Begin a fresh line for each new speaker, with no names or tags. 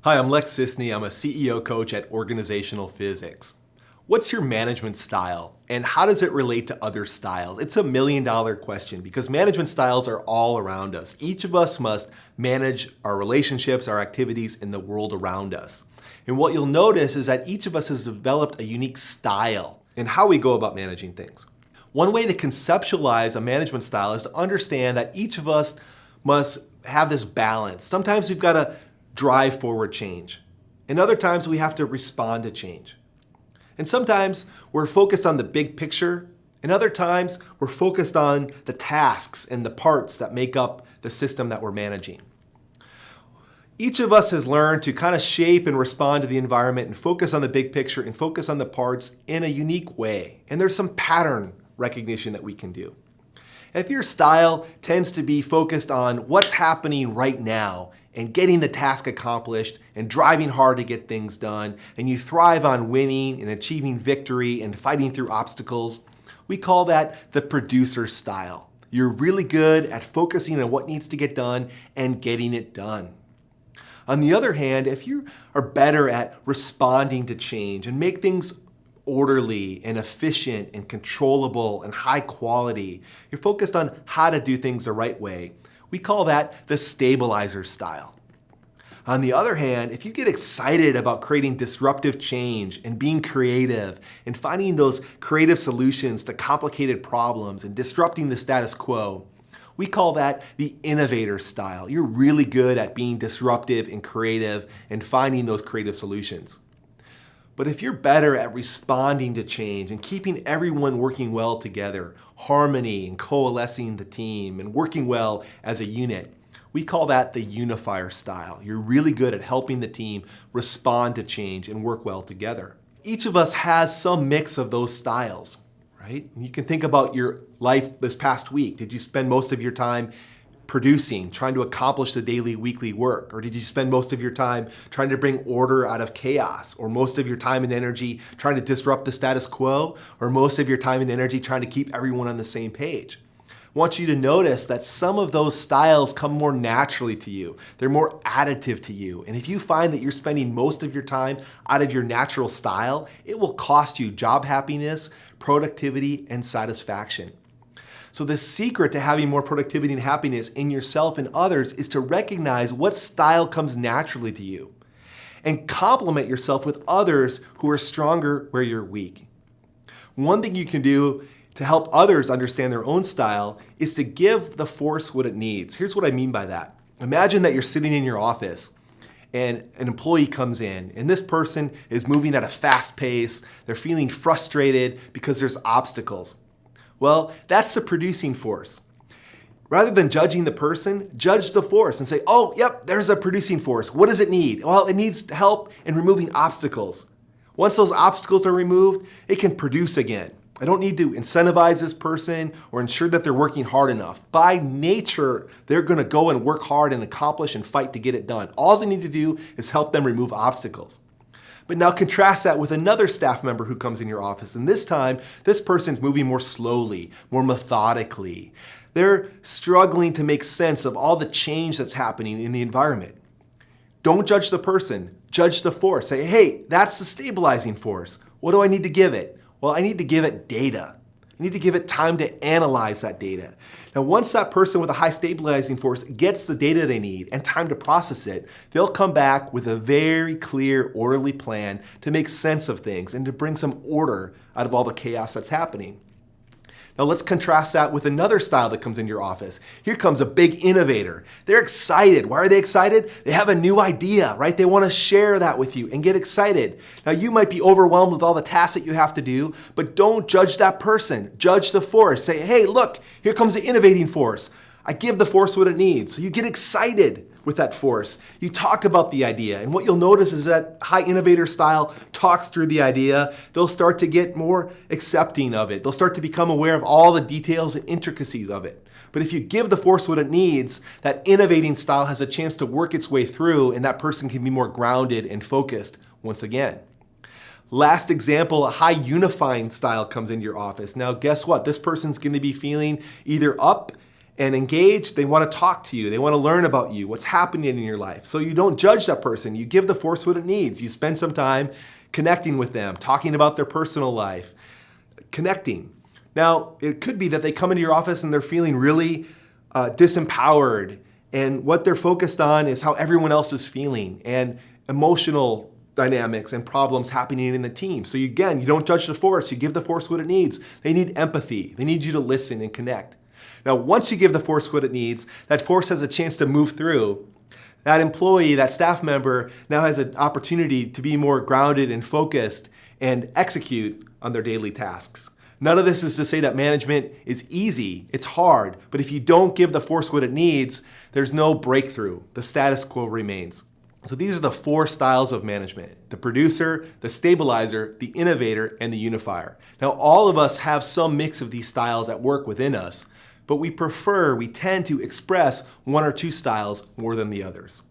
Hi, I'm Lex Sisney. I'm a CEO coach at Organizational Physics. What's your management style and how does it relate to other styles? It's a million-dollar question because management styles are all around us. Each of us must manage our relationships, our activities, and the world around us. And what you'll notice is that each of us has developed a unique style in how we go about managing things. One way to conceptualize a management style is to understand that each of us must have this balance. Sometimes we've got to drive forward change. And other times we have to respond to change. And sometimes we're focused on the big picture, and other times we're focused on the tasks and the parts that make up the system that we're managing. Each of us has learned to kind of shape and respond to the environment and focus on the big picture and focus on the parts in a unique way. And there's some pattern recognition that we can do. If your style tends to be focused on what's happening right now and getting the task accomplished and driving hard to get things done, and you thrive on winning and achieving victory and fighting through obstacles, we call that the producer style. You're really good at focusing on what needs to get done and getting it done. On the other hand, if you are better at responding to change and make things orderly and efficient and controllable and high quality, you're focused on how to do things the right way, we call that the stabilizer style. On the other hand, if you get excited about creating disruptive change and being creative and finding those creative solutions to complicated problems and disrupting the status quo, we call that the innovator style. You're really good at being disruptive and creative and finding those creative solutions. But if you're better at responding to change and keeping everyone working well together, harmony and coalescing the team and working well as a unit, we call that the unifier style. You're really good at helping the team respond to change and work well together. Each of us has some mix of those styles, right? You can think about your life this past week. Did you spend most of your time producing, trying to accomplish the daily, weekly work? Or did you spend most of your time trying to bring order out of chaos? Or most of your time and energy trying to disrupt the status quo? Or most of your time and energy trying to keep everyone on the same page? I want you to notice that some of those styles come more naturally to you. They're more additive to you. And if you find that you're spending most of your time out of your natural style, it will cost you job happiness, productivity, and satisfaction. So the secret to having more productivity and happiness in yourself and others is to recognize what style comes naturally to you and complement yourself with others who are stronger where you're weak. One thing you can do to help others understand their own style is to give the force what it needs. Here's what I mean by that. Imagine that you're sitting in your office and an employee comes in, and this person is moving at a fast pace. They're feeling frustrated because there's obstacles. Well, that's the producing force. Rather than judging the person, judge the force and say, oh, yep, there's a producing force. What does it need? Well, it needs help in removing obstacles. Once those obstacles are removed, it can produce again. I don't need to incentivize this person or ensure that they're working hard enough. By nature, they're going to go and work hard and accomplish and fight to get it done. All they need to do is help them remove obstacles. But now contrast that with another staff member who comes in your office. And this time, this person's moving more slowly, more methodically. They're struggling to make sense of all the change that's happening in the environment. Don't judge the person, judge the force. Say, hey, that's the stabilizing force. What do I need to give it? Well, I need to give it data. I need to give it time to analyze that data. Now, once that person with a high stabilizing force gets the data they need and time to process it, they'll come back with a very clear, orderly plan to make sense of things and to bring some order out of all the chaos that's happening. Now let's contrast that with another style that comes into your office. Here comes a big innovator. They're excited. Why are they excited? They have a new idea, right? They want to share that with you and get excited. Now you might be overwhelmed with all the tasks that you have to do, but don't judge that person. Judge the force. Say, hey, look, here comes the innovating force. I give the force what it needs. So you get excited with that force. You talk about the idea, and what you'll notice is that high innovator style talks through the idea. They'll start to get more accepting of it. They'll start to become aware of all the details and intricacies of it. But if you give the force what it needs, that innovating style has a chance to work its way through, and that person can be more grounded and focused once again. Last example, a high unifying style comes into your office. Now guess what? This person's going to be feeling either up and engaged, they want to talk to you. They want to learn about you, what's happening in your life. So you don't judge that person. You give the force what it needs. You spend some time connecting with them, talking about their personal life, connecting. Now, it could be that they come into your office and they're feeling really disempowered, and what they're focused on is how everyone else is feeling and emotional dynamics and problems happening in the team. So again, you don't judge the force, you give the force what it needs. They need empathy. They need you to listen and connect. Now, once you give the force what it needs, that force has a chance to move through. That employee, that staff member now has an opportunity to be more grounded and focused and execute on their daily tasks. None of this is to say that management is easy. It's hard. But if you don't give the force what it needs, there's no breakthrough. The status quo remains. So these are the 4 styles of management: the producer, the stabilizer, the innovator, and the unifier. Now, all of us have some mix of these styles at work within us, but we tend to express 1 or 2 styles more than the others.